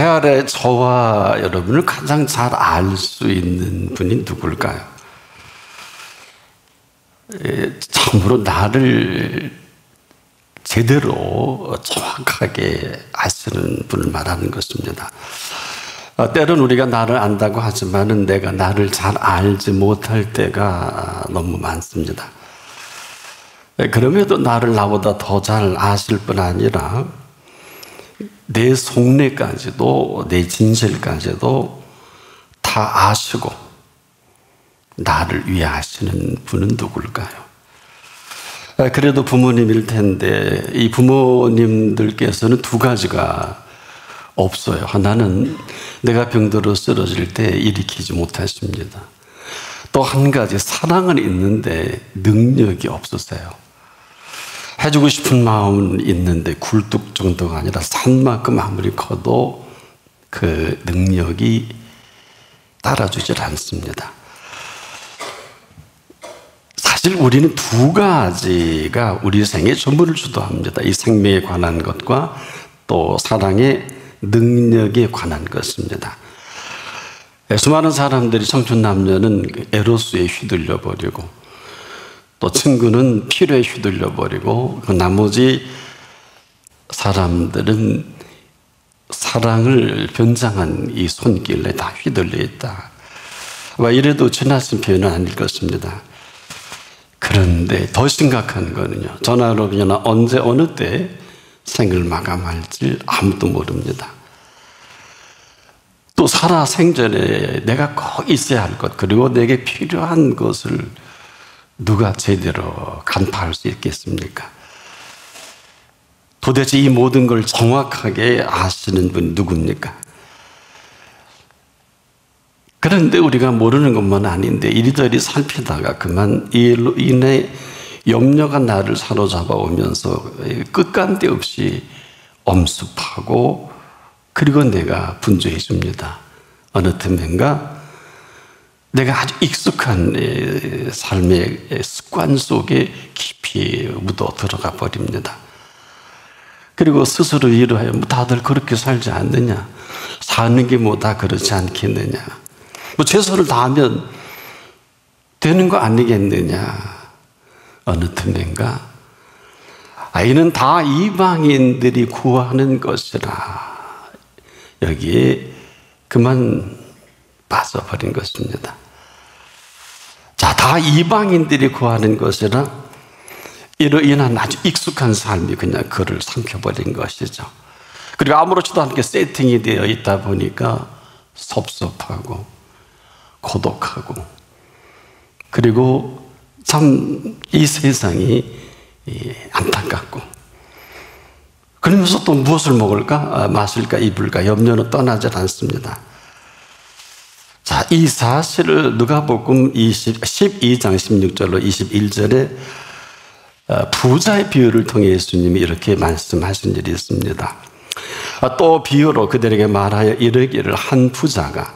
해 아래 저와 여러분을 가장 잘 알 수 있는 분이 누굴까요? 참으로 나를 제대로 정확하게 아시는 분을 말하는 것입니다. 때론 우리가 나를 안다고 하지만은 내가 나를 잘 알지 못할 때가 너무 많습니다. 그럼에도 나를 나보다 더 잘 아실 뿐 아니라 내 속내까지도 내 진실까지도 다 아시고 나를 위해 하시는 분은 누굴까요? 그래도 부모님일 텐데 이 부모님들께서는 두 가지가 없어요. 하나는 내가 병들어 쓰러질 때 일으키지 못하십니다. 또 한 가지 사랑은 있는데 능력이 없으세요. 해주고 싶은 마음은 있는데 굴뚝 정도가 아니라 산만큼 아무리 커도 그 능력이 따라주질 않습니다. 사실 우리는 두 가지가 우리 생의 전부를 주도합니다. 이 생명에 관한 것과 또 사랑의 능력에 관한 것입니다. 수많은 사람들이 청춘 남녀는 에로스에 휘둘려 버리고 또 친구는 필요에 휘둘려 버리고 그 나머지 사람들은 사랑을 변장한 이 손길에 다 휘둘려 있다. 이래도 지나친 표현은 아닐 것입니다. 그런데 더 심각한 거는요, 저나 여러분이나 언제 어느 때 생을 마감할지 아무도 모릅니다. 또 살아 생전에 내가 꼭 있어야 할 것, 그리고 내게 필요한 것을 누가 제대로 간파할 수 있겠습니까? 도대체 이 모든 걸 정확하게 아시는 분이 누굽니까? 그런데 우리가 모르는 것만 아닌데 이리저리 살피다가 그만 이로 인해 염려가 나를 사로잡아 오면서 끝간데 없이 엄습하고 그리고 내가 분주해 줍니다. 어느 틈엔가 내가 아주 익숙한 삶의 습관 속에 깊이 묻어 들어가 버립니다. 그리고 스스로 위로해요. 다들 그렇게 살지 않느냐? 사는 게 뭐 다 그렇지 않겠느냐? 최선을 다하면 되는 거 아니겠느냐? 어느 틈엔가 이는 다 이방인들이 구하는 것이라 여기에 그만 빠져버린 것입니다. 자, 다 이방인들이 구하는 것이라 이로 인한 아주 익숙한 삶이 그냥 그를 삼켜버린 것이죠. 그리고 아무렇지도 않게 세팅이 되어 있다 보니까 섭섭하고 고독하고 그리고 참 이 세상이 안타깝고 그러면서 또 무엇을 먹을까 마실까 입을까 염려는 떠나질 않습니다. 자, 이 사실을 누가복음 12장 16절로 21절에 부자의 비유를 통해 예수님이 이렇게 말씀하신 일이 있습니다. 또 비유로 그들에게 말하여 이르기를 한 부자가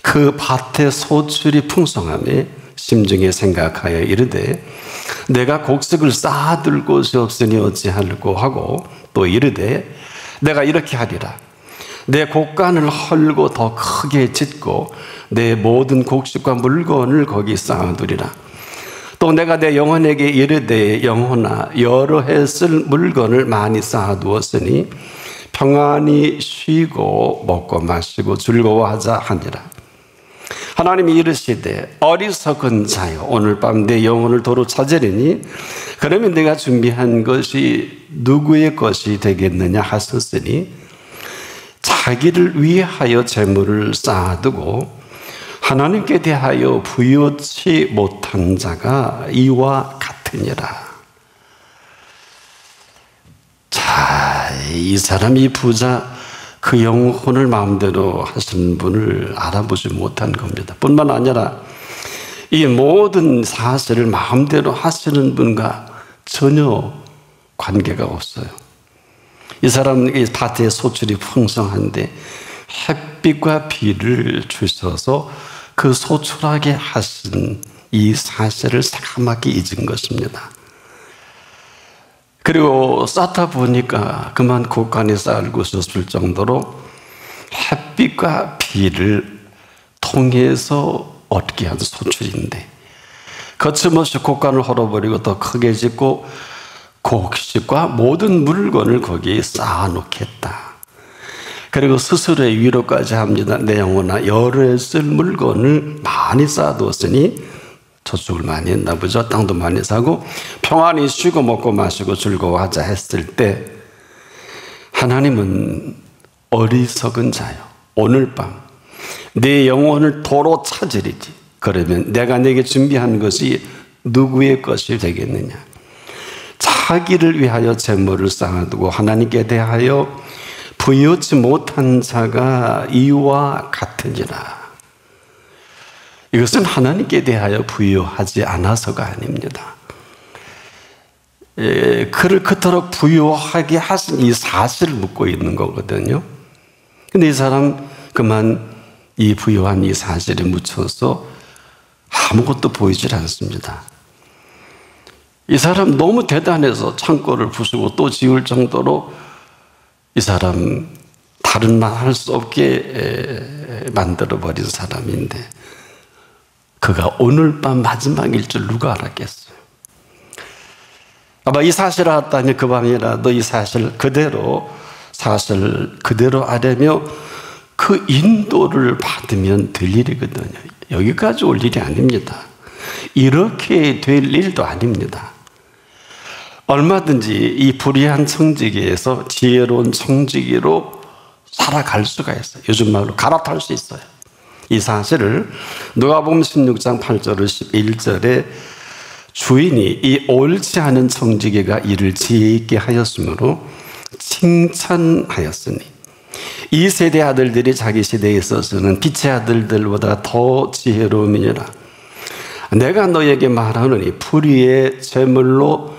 그 밭의 소출이 풍성함에 심중에 생각하여 이르되 내가 곡식을 쌓아둘 곳이 없으니 어찌하려고 하고 또 이르되 내가 이렇게 하리라 내 곡간을 헐고 더 크게 짓고 내 모든 곡식과 물건을 거기 쌓아두리라. 또 내가 내 영혼에게 이르되 영혼아 여러 해 쓸 물건을 많이 쌓아두었으니 평안히 쉬고 먹고 마시고 즐거워하자 하니라. 하나님이 이르시되 어리석은 자여 오늘 밤 내 영혼을 도로 찾으리니 그러면 내가 준비한 것이 누구의 것이 되겠느냐 하셨으니 자기를 위하여 재물을 쌓아두고 하나님께 대하여 부요치 못한 자가 이와 같으니라. 자, 이 사람 이 부자 그 영혼을 마음대로 하시는 분을 알아보지 못한 겁니다. 뿐만 아니라 이 모든 사실을 마음대로 하시는 분과 전혀 관계가 없어요. 이 사람 이 밭의 소출이 풍성한데 햇빛과 비를 주셔서 그 소출하게 하신 이 사실을 새까맣게 잊은 것입니다. 그리고 쌓다 보니까 그만 곡간에 쌓을 곳이 없을 정도로 햇빛과 비를 통해서 얻게 한 소출인데 거침없이 곡간을 헐어버리고 더 크게 짓고 곡식과 모든 물건을 거기에 쌓아놓겠다. 그리고 스스로의 위로까지 합니다. 내 영혼아 열에 쓸 물건을 많이 쌓아두었으니 저축을 많이 했나 보죠. 땅도 많이 사고 평안히 쉬고 먹고 마시고 즐거워하자 했을 때 하나님은 어리석은 자요. 오늘 밤 내 영혼을 도로 찾으리지. 그러면 내가 내게 준비한 것이 누구의 것이 되겠느냐. 자기를 위하여 재물을 쌓아두고 하나님께 대하여 부여치 못한 자가 이와 같으니라. 이것은 하나님께 대하여 부여하지 않아서가 아닙니다. 그를 그토록 부여하게 하신 이 사실을 묻고 있는 거거든요. 근데 이 사람 그만 이 부여한 이 사실에 묻혀서 아무것도 보이질 않습니다. 이 사람 너무 대단해서 창고를 부수고 또 지을 정도로 이 사람 다른 말 할 수 없게 만들어버린 사람인데 그가 오늘 밤 마지막일 줄 누가 알았겠어요. 아마 이 사실을 알았다면 그 밤이라도 이 사실 그대로 아뢰며 그 인도를 받으면 될 일이거든요. 여기까지 올 일이 아닙니다. 이렇게 될 일도 아닙니다. 얼마든지 이 불의한 청지기에서 지혜로운 청지기로 살아갈 수가 있어요. 요즘 말로 갈아탈 수 있어요. 이 사실을 누가복음 16장 8절 11절에 주인이 이 옳지 않은 청지기가 이를 지혜 있게 하였으므로 칭찬하였으니 이 세대 아들들이 자기 시대에 있어서는 빛의 아들들보다 더 지혜로움이니라. 내가 너에게 말하노니 불의의 제물로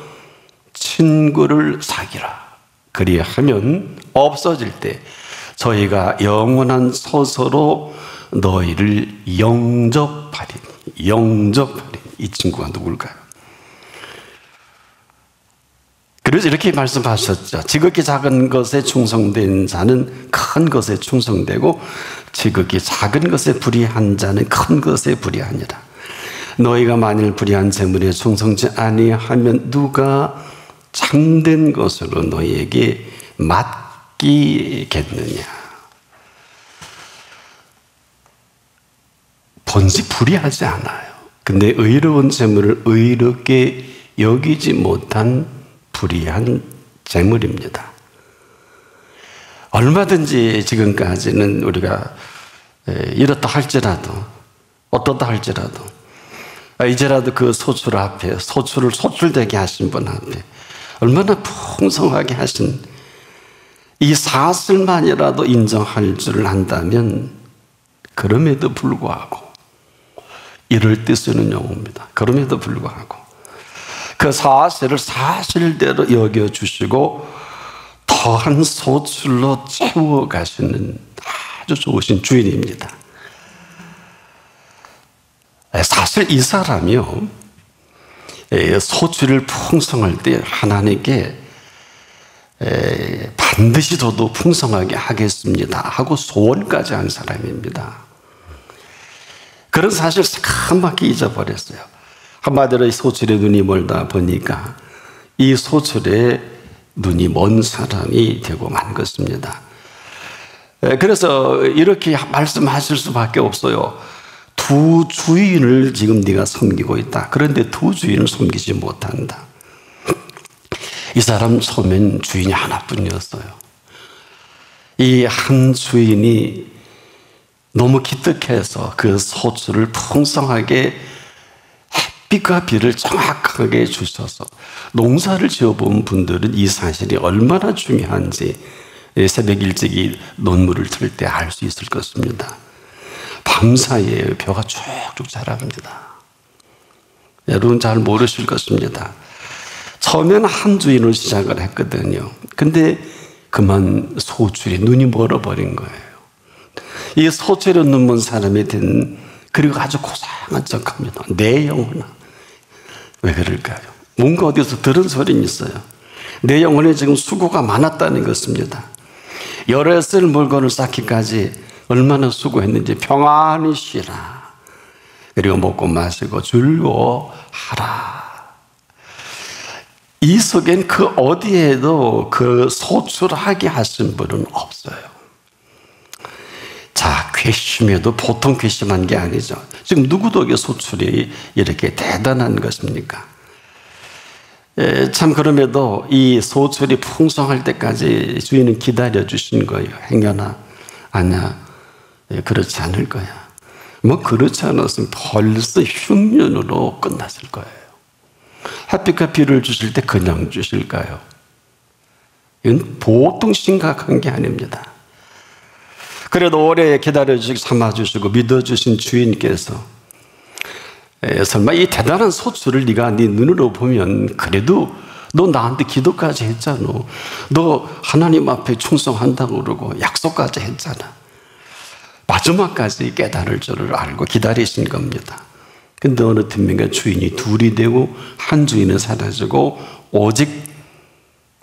친구를 사귀라. 그리하면 없어질 때 저희가 영원한 소서로 너희를 영접하리니. 이 친구가 누굴까요? 그래서 이렇게 말씀하셨죠. 지극히 작은 것에 충성된 자는 큰 것에 충성되고 지극히 작은 것에 불의한 자는 큰 것에 불의하니라. 너희가 만일 불의한 재물에 충성치 아니하면 누가 참된 것으로 너희에게 맡기겠느냐. 본지 불의하지 않아요. 근데 의로운 재물을 의롭게 여기지 못한 불의한 재물입니다. 얼마든지 지금까지는 우리가 이렇다 할지라도 어떻다 할지라도 이제라도 그 소출 앞에 소출을 소출되게 하신 분 앞에 얼마나 풍성하게 하신 이 사실만이라도 인정할 줄 안다면 그럼에도 불구하고 이럴 때 쓰는 용어입니다. 그럼에도 불구하고 그 사실을 사실대로 여겨주시고 더한 소출로 채워가시는 아주 좋으신 주인입니다. 사실 이 사람이요 소출을 풍성할 때 하나님께 반드시 저도 풍성하게 하겠습니다 하고 소원까지 한 사람입니다. 그런 사실 새까맣게 잊어버렸어요. 한마디로 이 소출에 눈이 멀다 보니까 이 소출에 눈이 먼 사람이 되고 만 것입니다. 그래서 이렇게 말씀하실 수밖에 없어요. 두 주인을 지금 네가 섬기고 있다. 그런데 두 주인을 섬기지 못한다. 이 사람 처음엔 주인이 하나뿐이었어요. 이 한 주인이 너무 기특해서 그 소출을 풍성하게 햇빛과 비를 정확하게 주셔서 농사를 지어본 분들은 이 사실이 얼마나 중요한지 새벽 일찍이 논물을 틀 때 알 수 있을 것입니다. 밤사이에 벼가 쭉쭉 자랍니다. 여러분 잘 모르실 것입니다. 처음에는 한 주인으로 시작을 했거든요. 근데 그만 소출이 눈이 멀어버린 거예요. 이 소출에 눈 먼 사람이 된 그리고 아주 고상한 척합니다. 내 영혼아. 왜 그럴까요? 뭔가 어디서 들은 소리는 있어요. 내 영혼에 지금 수고가 많았다는 것입니다. 열에 쓸 물건을 쌓기까지 얼마나 수고했는지 평안히 쉬라. 그리고 먹고 마시고 즐거워하라. 이 속엔 그 어디에도 그 소출하게 하신 분은 없어요. 자, 괘씸해도 보통 괘씸한 게 아니죠. 지금 누구도 소출이 이렇게 대단한 것입니까? 참 그럼에도 이 소출이 풍성할 때까지 주인은 기다려 주신 거예요. 행여나 아냐, 그렇지 않을 거야. 뭐 그렇지 않았으면 벌써 흉년으로 끝났을 거예요. 햇빛과 비를 주실 때 그냥 주실까요? 이건 보통 심각한 게 아닙니다. 그래도 오래 기다려주시고 참아주시고 믿어주신 주인께서 설마 이 대단한 소출을 네가 네 눈으로 보면 그래도 너 나한테 기도까지 했잖아. 너 하나님 앞에 충성한다고 그러고 약속까지 했잖아. 마지막까지 깨달을 줄을 알고 기다리신 겁니다. 근데 어느 틈인가 주인이 둘이 되고 한 주인은 사라지고 오직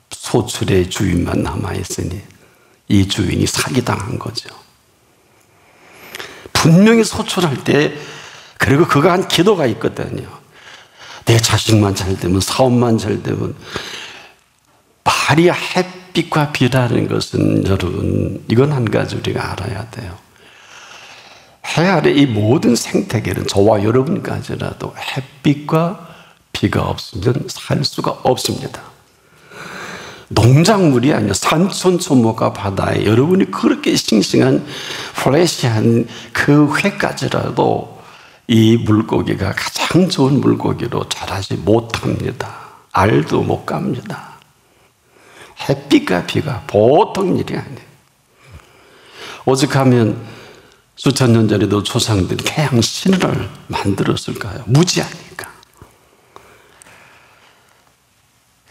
소출의 주인만 남아있으니 이 주인이 사기당한 거죠. 분명히 소출할 때, 그리고 그가 한 기도가 있거든요. 내 자식만 잘 되면, 사업만 잘 되면. 말이 햇빛과 비라는 것은 여러분, 이건 한 가지 우리가 알아야 돼요. 해 아래 이 모든 생태계는 저와 여러분까지라도 햇빛과 비가 없으면 살 수가 없습니다. 농작물이 아니라 산천초목과 바다에 여러분이 그렇게 싱싱한 프레시한 그 회까지라도 이 물고기가 가장 좋은 물고기로 자라지 못합니다. 알도 못 갑니다. 햇빛과 비가 보통 일이 아니에요. 오죽하면 수천 년 전에도 조상들이 태양 신을 만들었을까요? 무지하니까.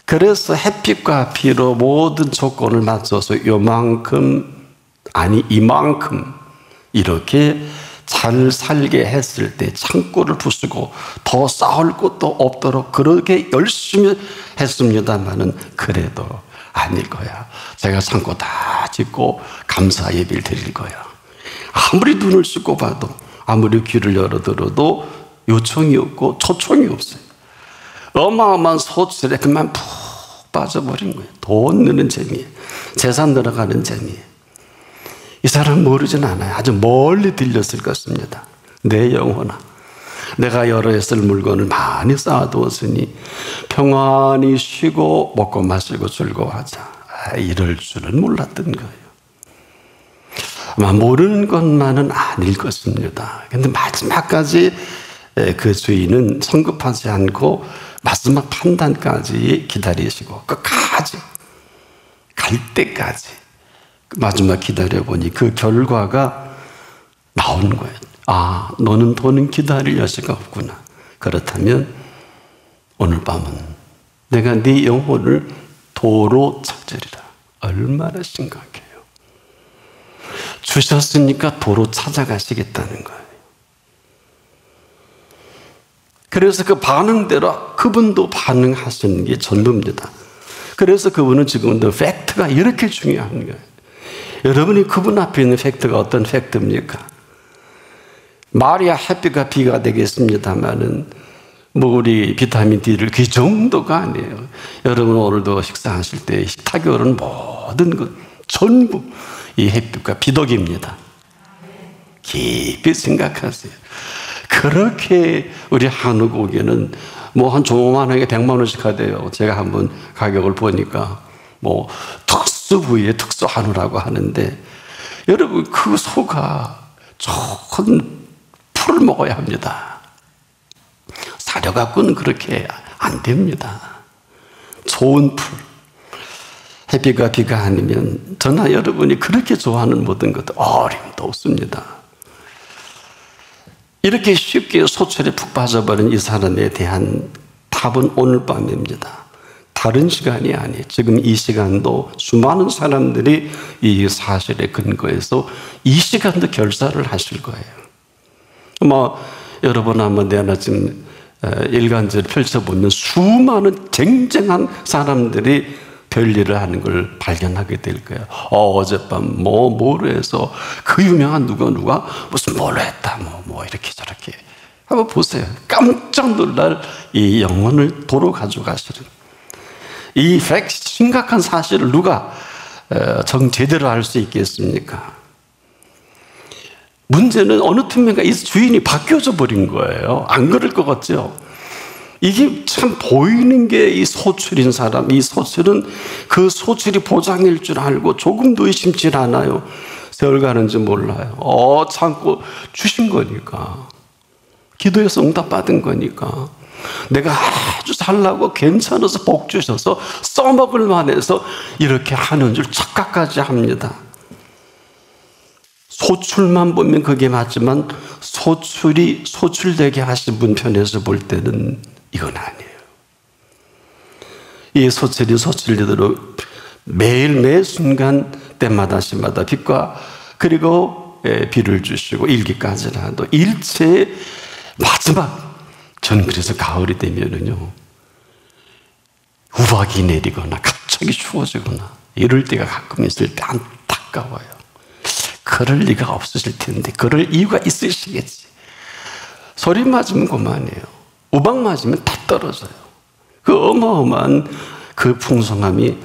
그래서 햇빛과 비로 모든 조건을 맞춰서 요만큼, 아니 이만큼 이렇게 잘 살게 했을 때 창고를 부수고 더 쌓을 것도 없도록 그렇게 열심히 했습니다마는 그래도 아닐 거야. 제가 창고 다 짓고 감사 예배를 드릴 거야. 아무리 눈을 씻고 봐도, 아무리 귀를 열어들어도 요청이 없고 초청이 없어요. 어마어마한 소출에 그만 푹 빠져버린 거예요. 돈 느는 재미에, 재산 늘어가는 재미에. 이 사람 모르진 않아요. 아주 멀리 들렸을 것입니다. 내 영혼아, 내가 여러 해 쓸 물건을 많이 쌓아두었으니 평안히 쉬고 먹고 마시고 즐거워하자. 이럴 줄은 몰랐던 거예요. 아마 모르는 것만은 아닐 것입니다. 근데 마지막까지 그 주인은 성급하지 않고 마지막 판단까지 기다리시고 끝까지 갈 때까지 마지막 기다려보니 그 결과가 나온 거예요. 아, 너는 더는 기다릴 여지가 없구나. 그렇다면 오늘 밤은 내가 네 영혼을 도로 찾으리라. 얼마나 심각해요. 주셨으니까 도로 찾아가시겠다는 거예요. 그래서 그 반응대로 그분도 반응하시는 게 전부입니다. 그래서 그분은 지금 팩트가 이렇게 중요한 거예요. 여러분이 그분 앞에 있는 팩트가 어떤 팩트입니까? 말이야 햇빛과 비가 되겠습니다만은 뭐 우리 비타민 D를 그 정도가 아니에요. 여러분 오늘도 식사하실 때 식탁에 오른 모든 것 전부 이 햇빛과 비덕입니다. 깊이 생각하세요. 그렇게 우리 한우 고기는 뭐 한 조그만하게 100만 원씩 하대요. 제가 한번 가격을 보니까 뭐 특수 부위의 특수 한우라고 하는데 여러분 그 소가 좋은 풀을 먹어야 합니다. 사료 갖고는 그렇게 안 됩니다. 좋은 풀. 햇빛과 비가 아니면 저나 여러분이 그렇게 좋아하는 모든 것도 어림도 없습니다. 이렇게 쉽게 소출에 푹 빠져버린 이 사람에 대한 답은 오늘 밤입니다. 다른 시간이 아니에요. 지금 이 시간도 수많은 사람들이 이 사실에 근거해서 이 시간도 결사를 하실 거예요. 뭐 여러분 한번 내가 지금 일간지를 펼쳐보면 수많은 쟁쟁한 사람들이 별일을 하는 걸 발견하게 될 거예요. 어젯밤 뭐로 해서 그 유명한 누가 무슨 뭘 했다 뭐 이렇게 저렇게 한번 보세요. 깜짝 놀랄 이 영혼을 도로 가져가시는 이 심각한 사실을 누가 제대로 알 수 있겠습니까? 문제는 어느 틈엔가 이 주인이 바뀌어져 버린 거예요. 안 그럴 것 같죠? 이게 참 보이는 게 이 소출인 사람, 이 소출은 그 소출이 보장일 줄 알고 조금도 의심치 않아요. 세월 가는지 몰라요. 참고 주신 거니까. 기도해서 응답받은 거니까. 내가 아주 잘나고 괜찮아서 복 주셔서 써먹을 만해서 이렇게 하는 줄 착각까지 합니다. 소출만 보면 그게 맞지만 소출되게 하신 분 편에서 볼 때는 이건 아니에요. 이 소출대로 매일 매 순간 때마다 시마다 빛과 그리고 비를 주시고 일기까지라도 일체의 마지막, 전 그래서 가을이 되면은요 우박이 내리거나 갑자기 추워지거나 이럴 때가 가끔 있을 때 안타까워요. 그럴 리가 없으실 텐데 그럴 이유가 있으시겠지. 소리 맞으면 그만이에요. 우박 맞으면 다 떨어져요. 그 어마어마한 그 풍성함이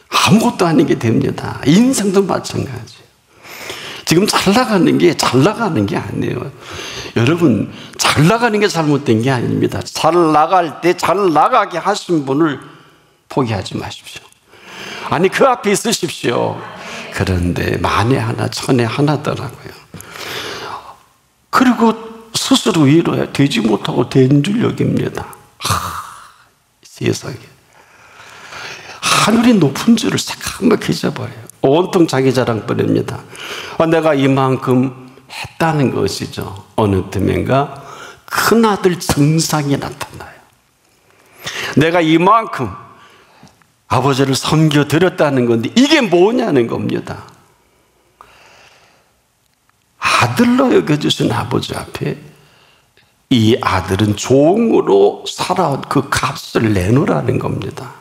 아무것도 아닌 게 됩니다. 인생도 마찬가지. 지금 잘 나가는 게 아니에요. 여러분, 잘 나가는 게 잘못된 게 아닙니다. 잘 나갈 때 잘 나가게 하신 분을 포기하지 마십시오. 아니, 그 앞에 있으십시오. 그런데 만에 하나, 천에 하나더라고요. 그리고 스스로 위로해 되지 못하고 된 줄 여깁니다. 세상에. 하늘이 높은 줄을 새까맣게 잊어버려요. 온통 자기 자랑뿐입니다. 내가 이만큼 했다는 것이죠. 어느 틈엔가 큰아들 증상이 나타나요. 내가 이만큼 아버지를 섬겨드렸다는 건데 이게 뭐냐는 겁니다. 아들로 여겨주신 아버지 앞에 이 아들은 종으로 살아온 그 값을 내놓으라는 겁니다.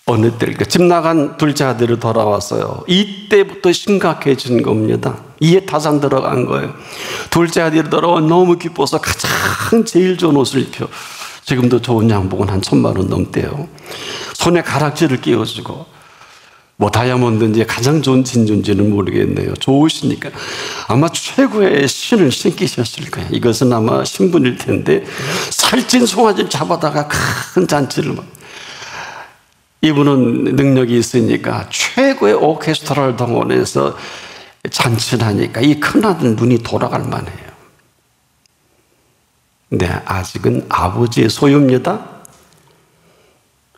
어느 때일까 집 나간 둘째 아들이 돌아왔어요. 이때부터 심각해진 겁니다. 이에 타산 들어간 거예요. 둘째 아들이 돌아와 너무 기뻐서 가장 제일 좋은 옷을 입혀. 지금도 좋은 양복은 한 1,000만 원 넘대요. 손에 가락지를 끼워주고 뭐 다이아몬드인지 가장 좋은 진주인지는 모르겠네요. 좋으시니까 아마 최고의 신을 신기셨을 거예요. 이것은 아마 신분일 텐데 살찐 송아지를 잡아다가 큰 잔치를 이분은 능력이 있으니까 최고의 오케스트라를 동원해서 잔치를 하니까 이 큰아들 눈이 돌아갈 만해요. 근데 아직은 아버지의 소유입니다.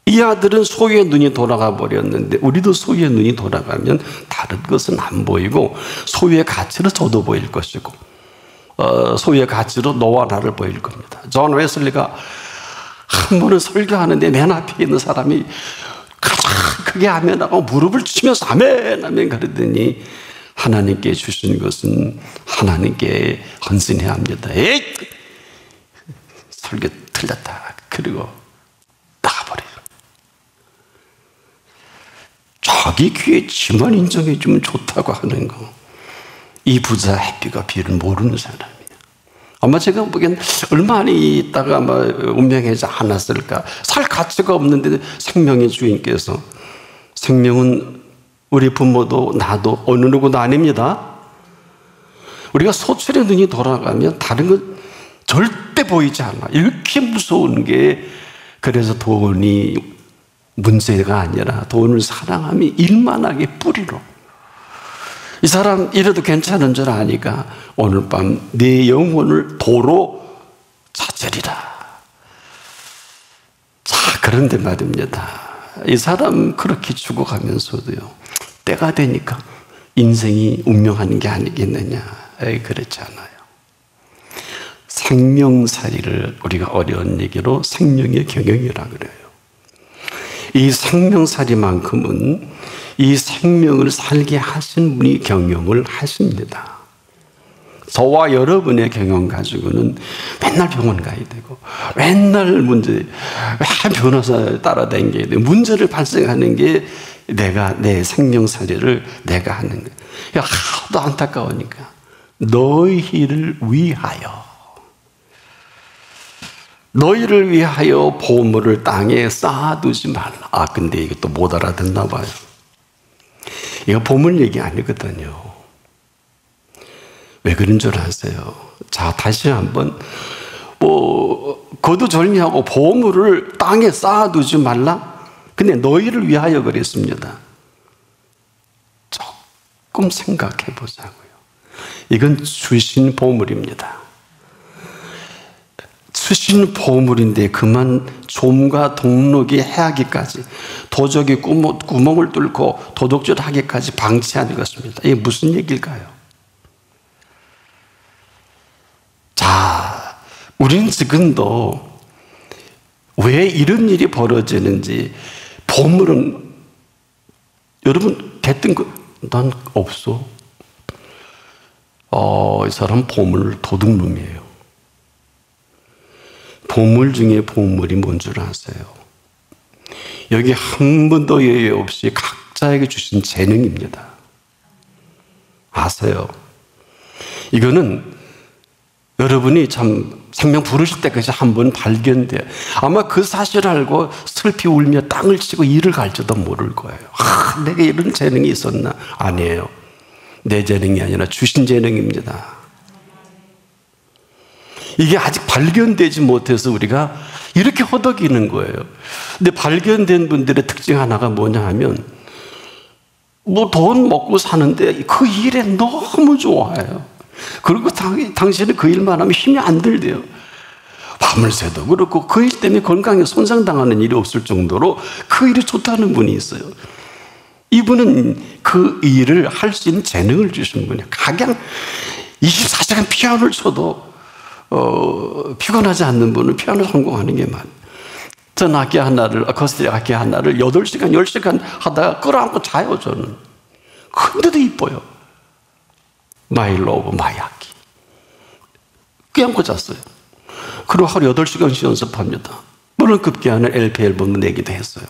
이 아들은 소유의 눈이 돌아가 버렸는데 우리도 소유의 눈이 돌아가면 다른 것은 안 보이고 소유의 가치로 저도 보일 것이고 소유의 가치로 너와 나를 보일 겁니다. 존 웨슬리가 한 번은 설교하는데 맨 앞에 있는 사람이 가장 크게 아멘하고 무릎을 치면서 아멘 아멘 그러더니 하나님께 주신 것은 하나님께 헌신해야 합니다. 에이! 설교 틀렸다. 그리고 나가버려요. 자기 귀에 지만 인정해주면 좋다고 하는 거. 이 부자 해피가 비를 모르는 사람이에요. 아마 제가 보기엔 얼마나 있다가 아마 운명하지 않았을까. 살 가치가 없는데 생명의 주인께서, 생명은 우리 부모도 나도 어느 누구도 아닙니다. 우리가 소출의 눈이 돌아가면 다른 건 절대 보이지 않아. 이렇게 무서운 게, 그래서 돈이 문제가 아니라 돈을 사랑함이 일만하게 뿌리로. 이 사람 이래도 괜찮은 줄 아니까 오늘 밤 내 영혼을 도로 찾으리라. 자, 그런데 말입니다. 이 사람 그렇게 죽어가면서도요, 때가 되니까 인생이 운명하는 게 아니겠느냐. 에이, 그렇지 않아요. 생명살이를 우리가 어려운 얘기로 생명의 경영이라 그래요. 이 생명살이만큼은 이 생명을 살게 하신 분이 경영을 하십니다. 저와 여러분의 경험 가지고는 맨날 병원 가야 되고, 맨날 왜 변호사 따라다녀야 돼. 문제를 발생하는 게 내 생명살이를 내가 하는 거예요. 하도 안타까우니까 너희를 위하여 보물을 땅에 쌓아두지 말라. 근데 이것도 못 알아듣나 봐요. 이거 보물 얘기 아니거든요. 왜 그런 줄 아세요? 자, 다시 한번 거두절미하고 보물을 땅에 쌓아두지 말라. 근데 너희를 위하여 그랬습니다. 조금 생각해 보자고요. 이건 주신 보물입니다. 주신 보물인데 그만 좀과 동록이 해하기까지, 도적이 구멍을 뚫고 도둑질하기까지 방치하는 것입니다. 이게 무슨 얘기일까요? 자, 우리는 지금도 왜 이런 일이 벌어지는지, 보물은 여러분 됐든 난 없어. 이 사람 보물 도둑놈이에요. 보물 중에 보물이 뭔 줄 아세요? 여기 한 번도 예외 없이 각자에게 주신 재능입니다. 아세요? 이거는 여러분이 참 생명 부르실 때까지 한번 발견돼요. 아마 그 사실을 알고 슬피 울며 땅을 치고 일을 갈지도 모를 거예요. 내게 이런 재능이 있었나? 아니에요. 내 재능이 아니라 주신 재능입니다. 이게 아직 발견되지 못해서 우리가 이렇게 허덕이는 거예요. 근데 발견된 분들의 특징 하나가 뭐냐 하면, 돈 먹고 사는데 그 일에 너무 좋아해요. 그리고 당신은 그 일만 하면 힘이 안 들대요. 밤을 새도 그렇고 그 일 때문에 건강에 손상당하는 일이 없을 정도로 그 일이 좋다는 분이 있어요. 이분은 그 일을 할 수 있는 재능을 주신 분이에요. 각양 24시간 피아노를 쳐도 피곤하지 않는 분은 피아노 성공하는 게 많아요. 전 악기 하나를, 어쿠스틱 악기 하나를 8시간, 10시간 하다가 끌어안고 자요, 저는. 근데도 이뻐요. My love, my 악기. 껴안고 잤어요. 그리고 하루 8시간씩 연습합니다. 물론 급기야는 LP 앨범을 내기도 했어요.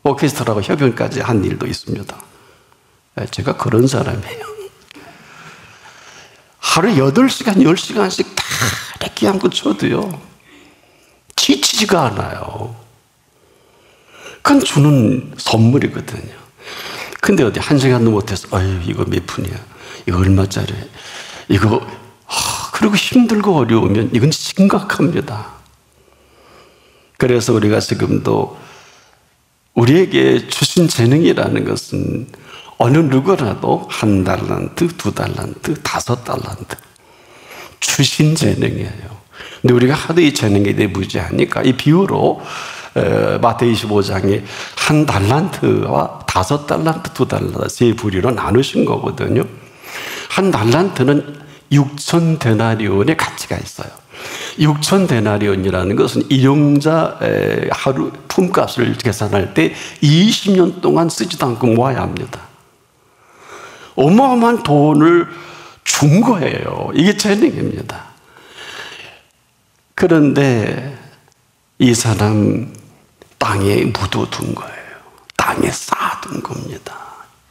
오케스트라하고 협연까지 한 일도 있습니다. 제가 그런 사람이에요. 하루 8시간, 10시간씩 다 이렇게 안고 쳐도요, 지치지가 않아요. 그건 주는 선물이거든요. 근데 어디 1시간도 못해서, 이거 몇 푼이야? 이거 얼마짜리? 이거, 그리고 힘들고 어려우면 이건 심각합니다. 그래서 우리가 지금도 우리에게 주신 재능이라는 것은 어느 누구라도 1달란트, 2달란트, 5달란트 주신 재능이에요. 근데 우리가 하도 이 재능에 대해 무지하니까 이 비유로 마태복음 25장에 1달란트와 5달란트, 2달란트 세 부류로 나누신 거거든요. 1달란트는 6,000데나리온의 가치가 있어요. 6,000데나리온이라는 것은 일용자 하루 품값을 계산할 때 20년 동안 쓰지도 않고 모아야 합니다. 어마어마한 돈을 준 거예요. 이게 재능입니다. 그런데 이 사람 땅에 묻어둔 거예요. 땅에 쌓아둔 겁니다.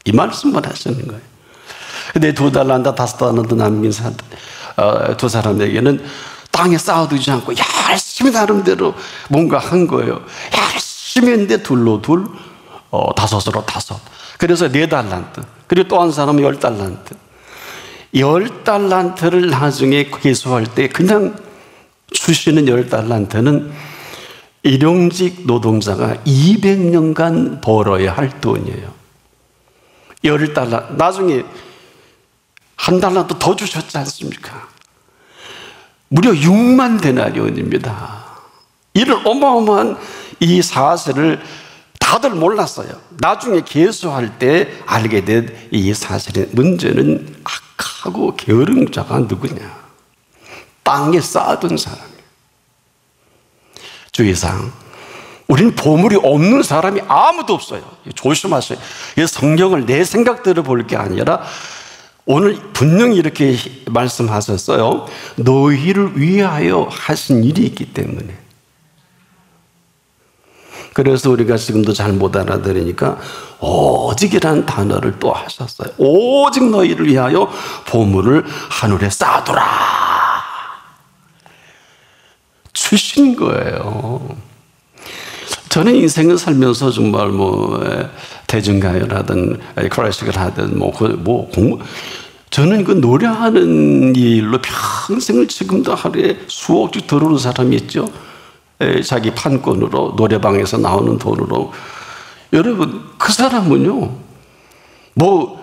이 말씀만 하시는 거예요. 근데 2달란트, 5달란트 남긴 두 사람에게는 땅에 쌓아두지 않고 열심히 나름대로 뭔가 한 거예요. 열심히 했는데 2로 2, 5으로 5. 그래서 4달란트. 그리고 또 한 사람은 10달란트. 10달란트를 나중에 계수할 때 그냥 주시는 10달란트는 일용직 노동자가 200년간 벌어야 할 돈이에요. 10달란트. 나중에 1달란트 더 주셨지 않습니까? 무려 6만 데나리온입니다. 이런 어마어마한 이 사실을 다들 몰랐어요. 나중에 계수할 때 알게 된 이 사실의 문제는 악하고 게으른 자가 누구냐? 땅에 쌓아둔 사람이에요. 주의사항, 우리는 보물이 없는 사람이 아무도 없어요. 조심하세요. 이 성경을 내 생각대로 볼 게 아니라 오늘 분명히 이렇게 말씀하셨어요. 너희를 위하여 하신 일이 있기 때문에. 그래서 우리가 지금도 잘 못 알아들으니까 오직이라는 단어를 또 하셨어요. 오직 너희를 위하여 보물을 하늘에 쌓아두라. 주신 거예요. 저는 인생을 살면서 정말 대중가요라든 클래식을 하든 저는 그 노래하는 일로 평생을 지금도 하루에 수억씩 들어오는 사람이 있죠. 자기 판권으로 노래방에서 나오는 돈으로. 여러분 그 사람은요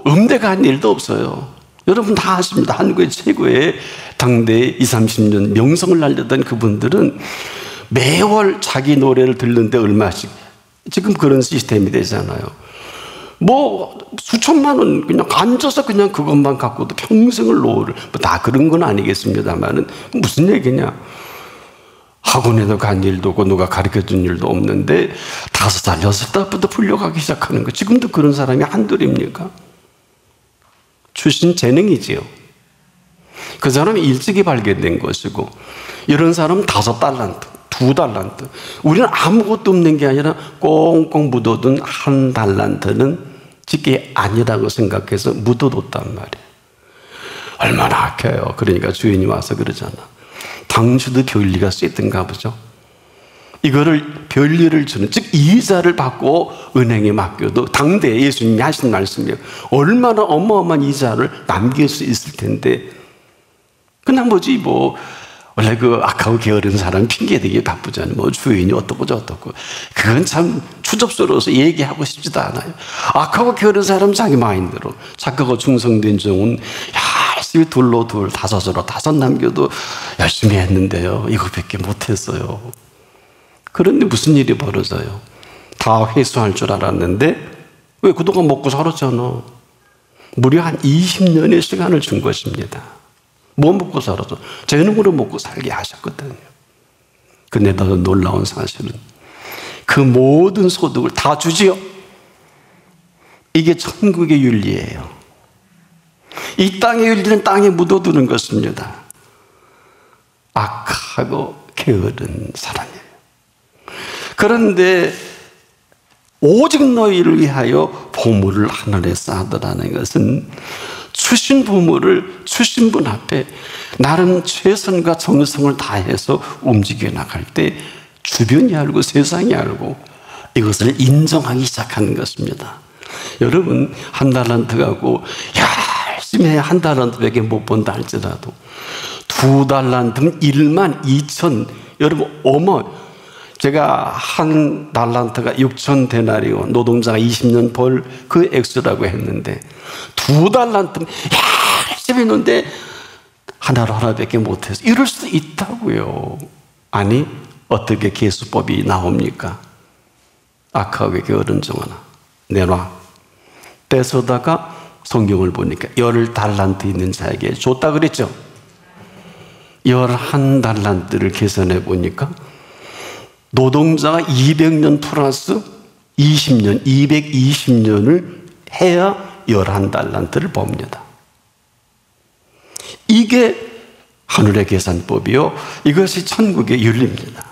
음대가 한 일도 없어요. 여러분 다 아십니다. 한국의 최고의 당대 20, 30년 명성을 날렸던 그분들은 매월 자기 노래를 듣는데 얼마씩, 지금 그런 시스템이 되잖아요. 수천만 원 그냥 앉아서 그냥 그것만 갖고도 평생을 다 그런 건 아니겠습니다만은 무슨 얘기냐. 학원에도 간 일도 없고 누가 가르쳐준 일도 없는데 5살, 6살부터 풀려가기 시작하는 거. 지금도 그런 사람이 한둘입니까? 출신 재능이지요. 그 사람이 일찍이 발견된 것이고, 이런 사람은 5달란트, 2달란트. 우리는 아무것도 없는 게 아니라 꽁꽁 묻어둔 1달란트는 지게 아니라고 생각해서 묻어뒀단 말이에요. 얼마나 아껴요. 그러니까 주인이 와서 그러잖아. 당신도 별리가 셌던가 보죠. 이거를 별리를 주는, 즉 이자를 받고 은행에 맡겨도 당대 예수님이 하신 말씀이에요. 얼마나 어마어마한 이자를 남길 수 있을 텐데, 그냥 원래 악하고 게으른 사람 핑계대기 바쁘잖아요. 주인이 어떻고 저떻고. 그건 참 추접스러워서 얘기하고 싶지도 않아요. 악하고 게으른 사람 자기 마인드로, 착하고 충성된 종은 열심히 2로 2, 5으로 5 남겨도 열심히 했는데요, 이거밖에 못했어요. 그런데 무슨 일이 벌어져요? 다 회수할 줄 알았는데 왜 그동안 먹고 살았잖아. 무려 한 20년의 시간을 준 것입니다. 뭐 먹고 살았어? 재능으로 먹고 살게 하셨거든요. 근데 더 놀라운 사실은 그 모든 소득을 다 주지요. 이게 천국의 윤리예요. 이 땅의 윤리는 땅에 묻어두는 것입니다. 악하고 게으른 사람이에요. 그런데 오직 너희를 위하여 보물을 하늘에 쌓아두라는 것은 주신 보물을 주신 분 앞에 나름 최선과 정성을 다해서 움직여 나갈 때 주변이 알고 세상이 알고 이것을 인정하기 시작하는 것입니다. 여러분 1달란트 갖고 열심히 1달란트밖에 못 번다 할지라도 2달란트면 12,000. 여러분 제가 1달란트가 6,000데나리온, 노동자가 20년 벌 그 액수라고 했는데 2달란트면 열심히 했는데 하나밖에 못해서 이럴 수도 있다고요. 아니 어떻게 계수법이 나옵니까? 악하게 게으른 종아나 내놔. 뺏어다가 성경을 보니까 10달란트 있는 자에게 줬다 그랬죠. 11달란트를 계산해 보니까 노동자가 200년 플러스 20년, 220년을 해야 11달란트를 봅니다. 이게 하늘의 계산법이요, 이것이 천국의 윤리입니다.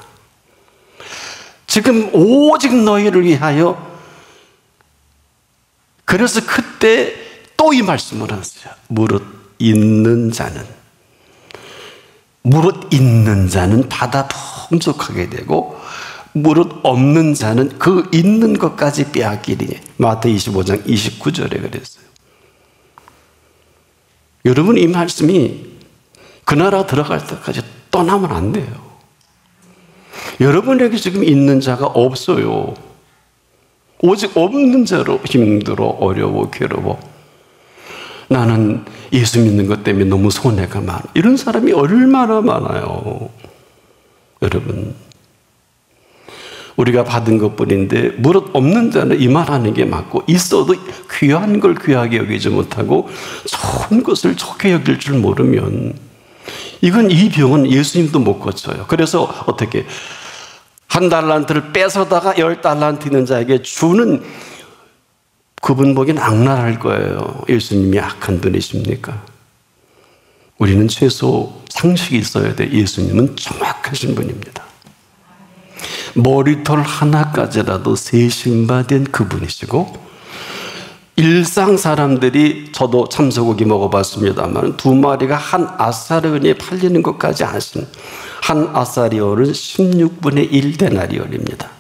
지금 오직 너희를 위하여. 그래서 그때 또 이 말씀을 하세요. 무릇 있는 자는 받아 풍족하게 되고 무릇 없는 자는 그 있는 것까지 빼앗기리니. 마태복음 25장 29절에 그랬어요. 여러분 이 말씀이 그 나라 들어갈 때까지 떠나면 안 돼요. 여러분에게 지금 있는 자가 없어요. 오직 없는 자로 힘들어 어려워 괴로워. 나는 예수 믿는 것 때문에 너무 손해가 많아. 이런 사람이 얼마나 많아요. 여러분 우리가 받은 것뿐인데 무릇 없는 자는 이 말하는 게 맞고, 있어도 귀한 걸 귀하게 여기지 못하고 좋은 것을 좋게 여길 줄 모르면 이건 이 병은 예수님도 못 고쳐요. 그래서 어떻게 1달란트를 뺏어다가 10달란트 있는 자에게 주는 그분 보기엔 악랄할 거예요. 예수님이 악한 분이십니까? 우리는 최소 상식이 있어야 돼. 예수님은 정확하신 분입니다. 머리털 하나까지라도 세심받은 그분이시고, 일상 사람들이, 저도 참소고기 먹어봤습니다만, 2마리가 한 아사리온에 팔리는 것까지 아신, 한 아사리온은 16분의 1데나리온입니다.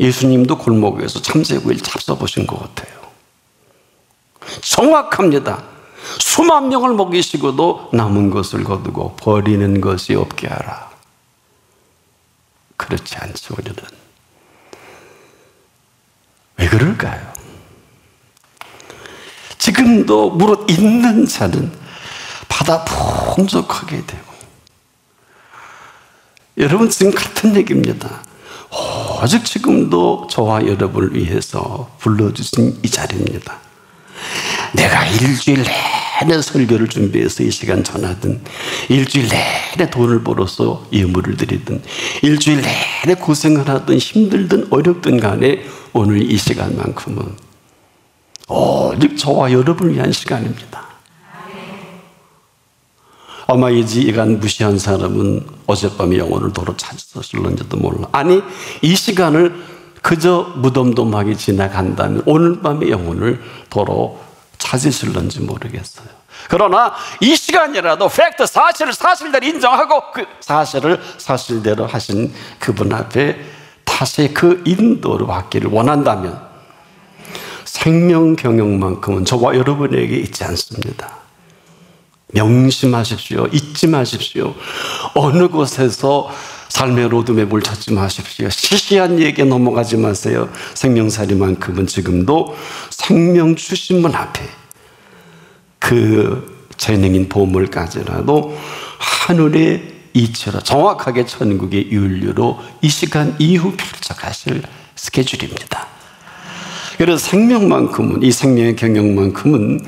예수님도 골목에서 참새구이를 잡숴보신 것 같아요. 정확합니다. 수만 명을 먹이시고도 남은 것을 거두고 버리는 것이 없게 하라. 그렇지 않죠, 우리는. 왜 그럴까요? 지금도 무릇 있는 자는 받아 풍족하게 되고, 여러분 지금 같은 얘기입니다. 오직 지금도 저와 여러분을 위해서 불러주신 이 자리입니다. 내가 일주일 내내 설교를 준비해서 이 시간 전하든, 일주일 내내 돈을 벌어서 예물을 드리든, 일주일 내내 고생을 하든 힘들든 어렵든 간에 오늘 이 시간만큼은 오직 저와 여러분을 위한 시간입니다. 아마 이 시간 무시한 사람은 어젯밤에 영혼을 도로 찾았을런지도 몰라. 아니, 이 시간을 그저 무덤덤하게 지나간다면 오늘 밤에 영혼을 도로 찾으실런지 모르겠어요. 그러나 이 시간이라도 팩트, 사실을 사실대로 인정하고 그 사실을 사실대로 하신 그분 앞에 다시 그 인도로 받기를 원한다면 생명 경영만큼은 저와 여러분에게 있지 않습니다. 명심하십시오. 잊지 마십시오. 어느 곳에서 삶의 로드맵을 찾지 마십시오. 시시한 얘기에 넘어가지 마세요. 생명살이만큼은 지금도 생명 주신 분 앞에 그 재능인 보물까지라도 하늘의 이치로 정확하게 천국의 윤류로 이 시간 이후 펼쳐가실 스케줄입니다. 그래서 생명만큼은, 이 생명의 경영만큼은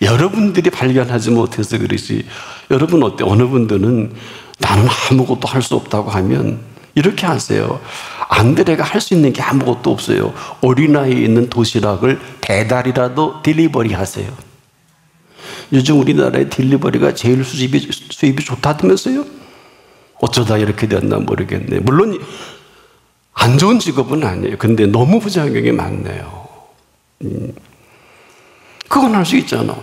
여러분들이 발견하지 못해서 그러지. 여러분 어때? 어느 분들은 나는 아무것도 할 수 없다고 하면 이렇게 하세요. 안드레가 할 수 있는 게 아무것도 없어요. 어린아이에 있는 도시락을 배달이라도 딜리버리 하세요. 요즘 우리나라의 딜리버리가 제일 수입이 좋다면서요? 어쩌다 이렇게 됐나 모르겠네. 물론 안 좋은 직업은 아니에요. 근데 너무 부작용이 많네요. 그건 할 수 있잖아.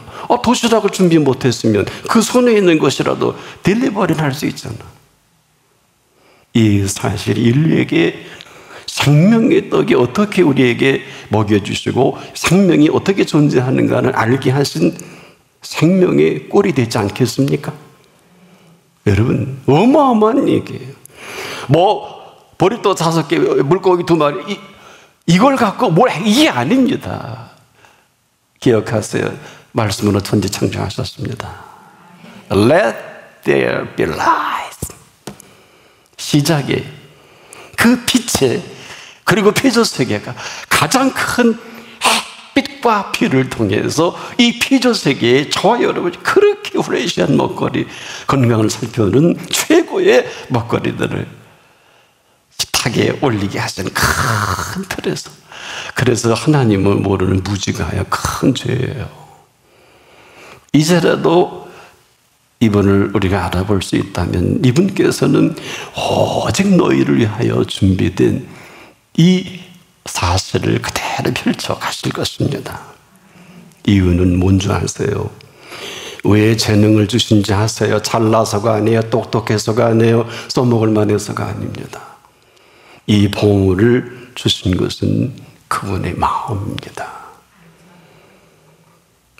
도시락을 준비 못했으면 그 손에 있는 것이라도 딜리버리는 할 수 있잖아. 이 사실이 인류에게 생명의 떡이 어떻게 우리에게 먹여주시고 생명이 어떻게 존재하는가를 알게 하신 생명의 꼴이 되지 않겠습니까? 여러분, 어마어마한 얘기예요. 보리또 5개, 물고기 2마리, 이걸 갖고 뭘 해? 이게 아닙니다. 기억하세요. 말씀으로 천지 창조하셨습니다. Let there be light. 시작에 그 빛에, 그리고 피조세계가 가장 큰 햇빛과 피를 통해서 이 피조세계에 저와 여러분이 그렇게 프레시한 먹거리, 건강을 살펴는 최고의 먹거리들을 식탁에 올리게 하시는 큰 틀에서, 그래서 하나님을 모르는 무지가야 큰 죄예요. 이제라도 이분을 우리가 알아볼 수 있다면 이분께서는 오직 너희를 위하여 준비된 이 사실을 그대로 펼쳐 가실 것입니다. 이유는 뭔지 아세요? 왜 재능을 주신지 아세요? 잘나서가 아니에요. 똑똑해서가 아니에요. 써먹을 만해서가 아닙니다. 이 보물을 주신 것은 그분의 마음입니다.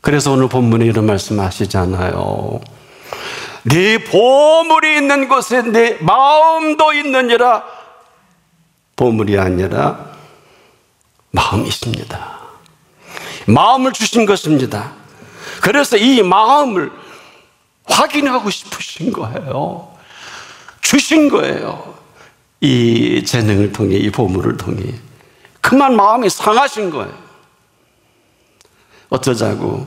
그래서 오늘 본문에 이런 말씀 하시잖아요. 네 보물이 있는 곳에 내 마음도 있느니라. 보물이 아니라 마음이십니다. 마음을 주신 것입니다. 그래서 이 마음을 확인하고 싶으신 거예요. 주신 거예요. 이 재능을 통해, 이 보물을 통해. 그만 마음이 상하신 거예요. 어쩌자고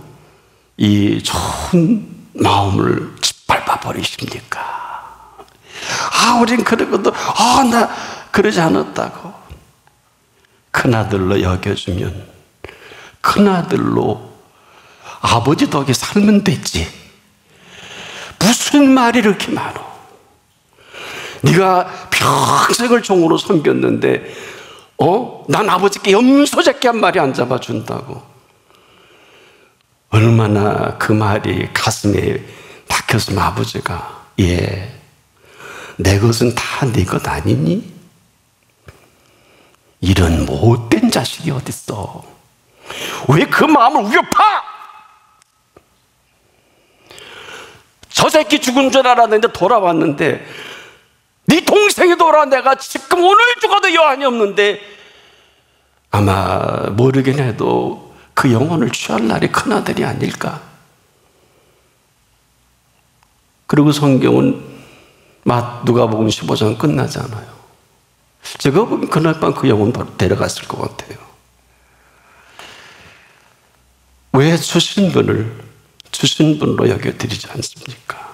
이 좋은 마음을 짓밟아 버리십니까? 우린 그러고도 나 그러지 않았다고 큰아들로 여겨주면 큰아들로 아버지 덕에 살면 됐지. 무슨 말이 이렇게 많어? 네가 평생을 종으로 섬겼는데 난 아버지께 염소잡기 한 마리 안 잡아준다고. 얼마나 그 말이 가슴에 박혔으면 아버지가 내 것은 다 네 것 아니니? 이런 못된 자식이 어딨어? 왜 그 마음을 우겨파? 저 새끼 죽은 줄 알았는데 돌아왔는데 네 동생이 돌아와. 내가 지금 오늘 죽어도 여한이 없는데 아마 모르긴 해도 그 영혼을 취할 날이 큰아들이 아닐까. 그리고 성경은 누가복음 15장 끝나잖아요. 제가 보면 그날 밤 그 영혼 바로 데려갔을 것 같아요. 왜 주신 분을 주신 분으로 여겨드리지 않습니까?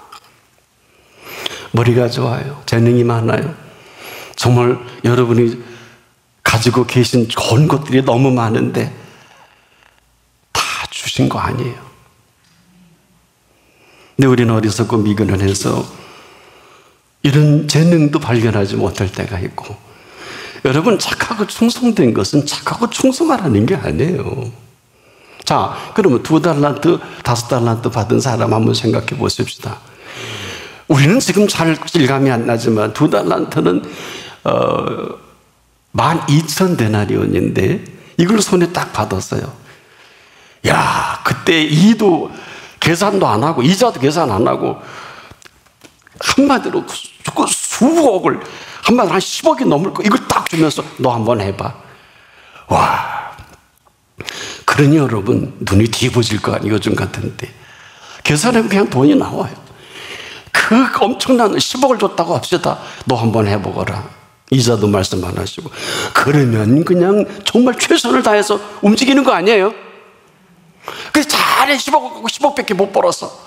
머리가 좋아요. 재능이 많아요. 정말 여러분이 가지고 계신 좋은 것들이 너무 많은데 다 주신 거 아니에요. 근데 우리는 어리석고 미련을 해서 이런 재능도 발견하지 못할 때가 있고, 여러분 착하고 충성된 것은 착하고 충성하라는 게 아니에요. 자, 그러면 2달란트, 5달란트 받은 사람 한번 생각해 보십시다. 우리는 지금 잘 실감이 안 나지만 2달란트는 12,000데나리온인데 이걸 손에 딱 받았어요. 야, 그때 이도 계산도 안 하고 이자도 계산 안 하고 한마디로 그 수억을, 한마디로 한 10억이 넘을 거 이걸 딱 주면서 너 한번 해봐. 와, 그러니 여러분 눈이 뒤집어질 거 아니에요. 요즘 같은데 계산하면 그냥 돈이 나와요. 그 엄청난 10억을 줬다고 합시다. 너 한번 해보거라. 이자도 말씀 안 하시고. 그러면 그냥 정말 최선을 다해서 움직이는 거 아니에요? 그래서 잘해. 10억밖에 못 벌었어.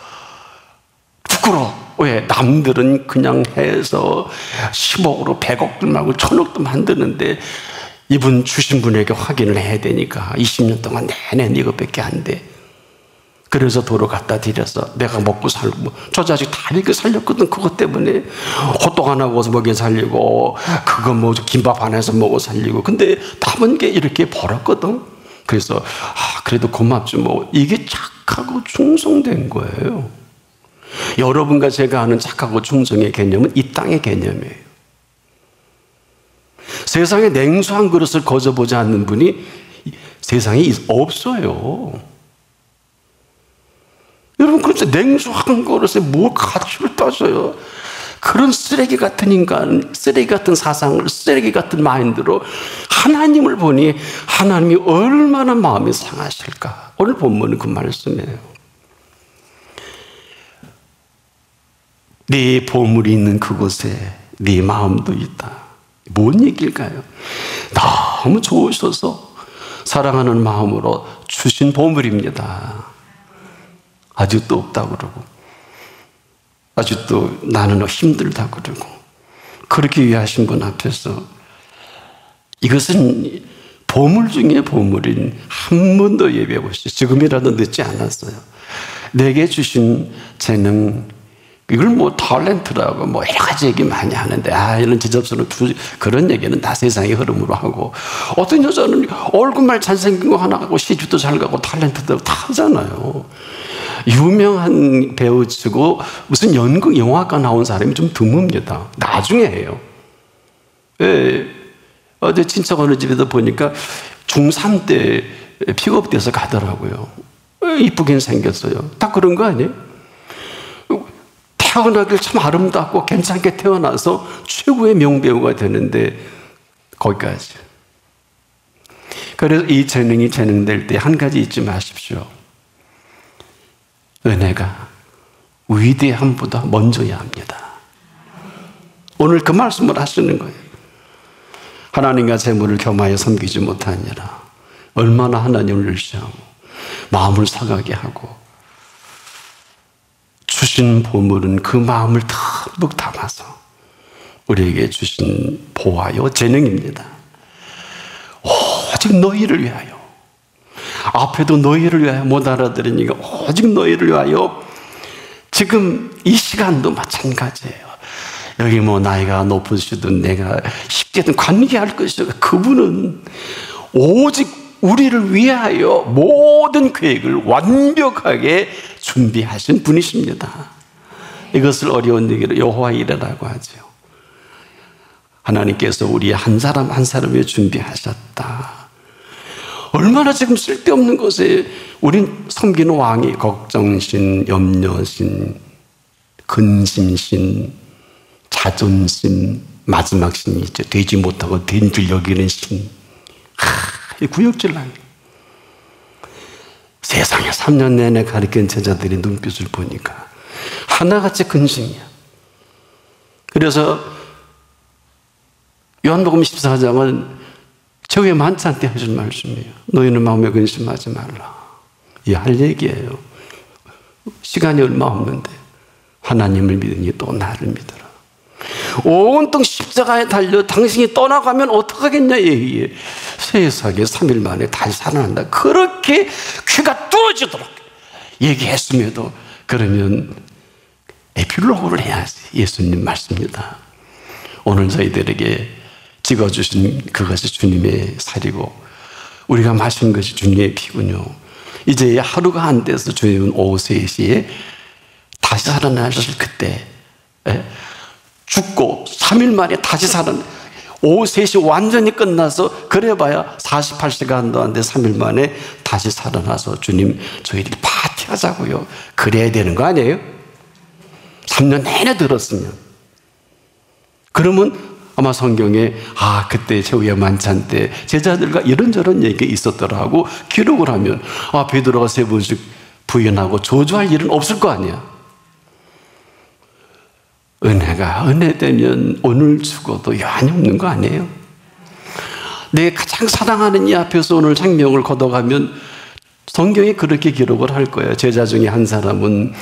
부끄러워. 왜? 남들은 그냥 해서 10억으로 100억도 말고 1000억도 만드는데 이분 주신 분에게 확인을 해야 되니까 20년 동안 내내 이것밖에 안 돼. 그래서 도로 갖다 드려서 내가 먹고 살고, 저 자식 다 이렇게 살렸거든. 그것 때문에 호떡 하나 구워서 먹여 살리고, 그거 뭐 김밥 하나 해서 먹어 살리고. 근데 남은 게 이렇게 벌었거든. 그래서 그래도 고맙지 뭐. 이게 착하고 충성된 거예요. 여러분과 제가 아는 착하고 충성의 개념은 이 땅의 개념이에요. 세상에 냉수한 그릇을 거저보지 않는 분이 세상에 없어요. 여러분, 그런데 냉수한 그릇에 뭘 가치를 따져요? 그런 쓰레기 같은 인간, 쓰레기 같은 사상을, 쓰레기 같은 마인드로 하나님을 보니 하나님이 얼마나 마음이 상하실까? 오늘 본문은 그 말씀이에요. 네 보물이 있는 그곳에 네 마음도 있다. 뭔 얘기일까요? 너무 좋으셔서 사랑하는 마음으로 주신 보물입니다. 아직도 없다고 그러고, 아직도 나는 힘들다고 그러고, 그렇게 위하신 분 앞에서 이것은 보물 중에 보물인 한 번 더 예배해 보시죠. 지금이라도 늦지 않았어요. 내게 주신 재능, 이걸 뭐 탤런트라고 뭐 여러 가지 얘기 많이 하는데, 이런 지접스러운 그런 얘기는 다 세상의 흐름으로 하고, 어떤 여자는 얼굴만 잘생긴 거 하나 갖고 시집도 잘 가고 탤런트도 다 하잖아요. 유명한 배우치고 무슨 연극 영화과 나온 사람이 좀 드뭅니다. 나중에 해요. 어제 친척 어느 집에서 보니까 중3 때 픽업돼서 가더라고요. 이쁘긴 생겼어요. 다 그런 거 아니에요? 태어나길 참 아름답고 괜찮게 태어나서 최고의 명배우가 되는데 거기까지. 그래서 이 재능이 재능될 때 한 가지 잊지 마십시오. 은혜가 위대함보다 먼저야 합니다. 오늘 그 말씀을 하시는 거예요. 하나님과 재물을 겸하여 섬기지 못하니라. 얼마나 하나님을 의시하고 마음을 상하게 하고, 주신 보물은 그 마음을 듬뿍 담아서 우리에게 주신 보화요 재능입니다. 오직 너희를 위하여, 앞에도 너희를 위하여 못 알아들으니까 오직 너희를 위하여. 지금 이 시간도 마찬가지예요. 여기 뭐 나이가 높으시든 내가 10대든 관계할 것이죠. 그분은 오직 우리를 위하여 모든 계획을 완벽하게 준비하신 분이십니다. 이것을 어려운 얘기로 여호와 이레라고 하죠. 하나님께서 우리 한 사람 한 사람을 준비하셨다. 얼마나 지금 쓸데없는 것에 우린 섬기는 왕이 걱정신, 염려신, 근심신, 자존심, 마지막 신이 있죠. 되지 못하고 된 줄 여기는 신. 이 구역질라요. 세상에 3년 내내 가르친 제자들의 눈빛을 보니까 하나같이 근심이야. 그래서 요한복음 14장은 저의 만찬 때 해준 말씀이에요. 너희는 마음에 근심하지 말라. 이 할 얘기예요. 시간이 얼마 없는데 하나님을 믿으니 또 나를 믿어라. 온통 십자가에 달려 당신이 떠나가면 어떡하겠냐 얘기해. 세상에 3일 만에 다시 살아난다. 그렇게 귀가 뚫어지도록 얘기했음에도 그러면 에필로그를 해야지. 예수님 말씀입니다. 오늘 저희들에게 찍어주신 그것이 주님의 살이고 우리가 마신 것이 주님의 피군요. 이제 하루가 안 돼서 주님은 오후 3시에 다시 살아나셨을 그때 죽고 3일 만에 다시 살아나. 오후 3시 완전히 끝나서 그래봐야 48시간도 안 돼 3일 만에 다시 살아나서 주님 저희들이 파티하자고요. 그래야 되는 거 아니에요? 3년 내내 들었으면. 그러면 아마 성경에 그때 최후의 만찬 때 제자들과 이런저런 얘기가 있었더라고 기록을 하면 베드로가 3번씩 부인하고 저주할 일은 없을 거 아니야. 은혜가 은혜되면 오늘 죽어도 여한이 없는 거 아니에요? 내 가장 사랑하는 이 앞에서 오늘 생명을 걷어가면 성경이 그렇게 기록을 할 거예요. 제자 중에 한 사람은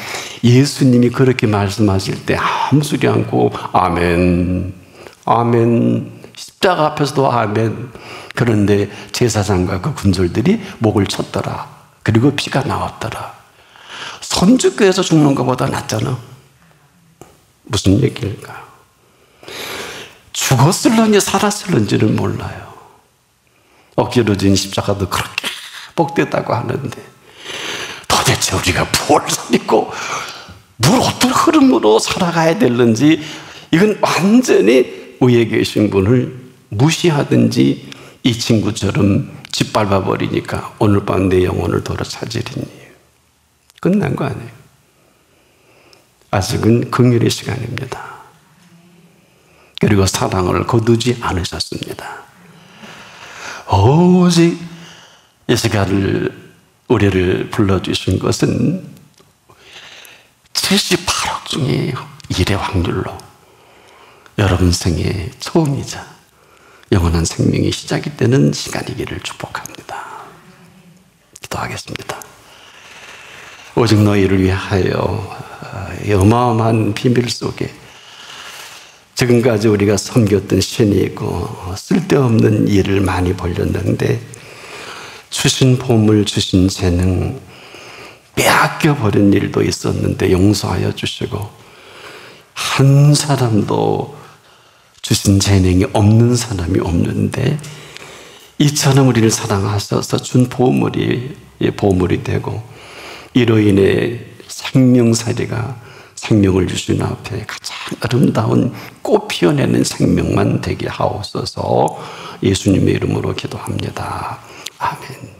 예수님이 그렇게 말씀하실 때 아무 소리 않고 아멘, 아멘, 십자가 앞에서도 아멘. 그런데 제사장과 그 군졸들이 목을 쳤더라. 그리고 피가 나왔더라. 손죽교에서 죽는 것보다 낫잖아. 무슨 얘기일까? 죽었을런지 살았을런지는 몰라요. 억지로 진 십자가도 그렇게 복됐다고 하는데 도대체 우리가 뭘 믿고 물 어떤 흐름으로 살아가야 되는지 이건 완전히 위에 계신 분을 무시하든지 이 친구처럼 짓밟아 버리니까 오늘 밤 내 영혼을 도로 찾으리니 끝난 거 아니에요. 아직은 긍휼의 시간입니다. 그리고 사랑을 거두지 않으셨습니다. 오직 이 시간을 우리를 불러주신 것은 78억 중에 1의 확률로 여러분 생애 처음이자 영원한 생명이 시작이 되는 시간이기를 축복합니다. 기도하겠습니다. 오직 너희를 위하여 어마어마한 비밀 속에 지금까지 우리가 섬겼던 신이 있고 쓸데없는 일을 많이 벌렸는데 주신 보물, 주신 재능 빼앗겨 버린 일도 있었는데 용서하여 주시고 한 사람도 주신 재능이 없는 사람이 없는데 이처럼 우리를 사랑하셔서 준 보물이 보물이 되고 이로 인해 생명살이가 생명을 주신 앞에 가장 아름다운 꽃 피어내는 생명만 되게 하옵소서. 예수님의 이름으로 기도합니다. 아멘.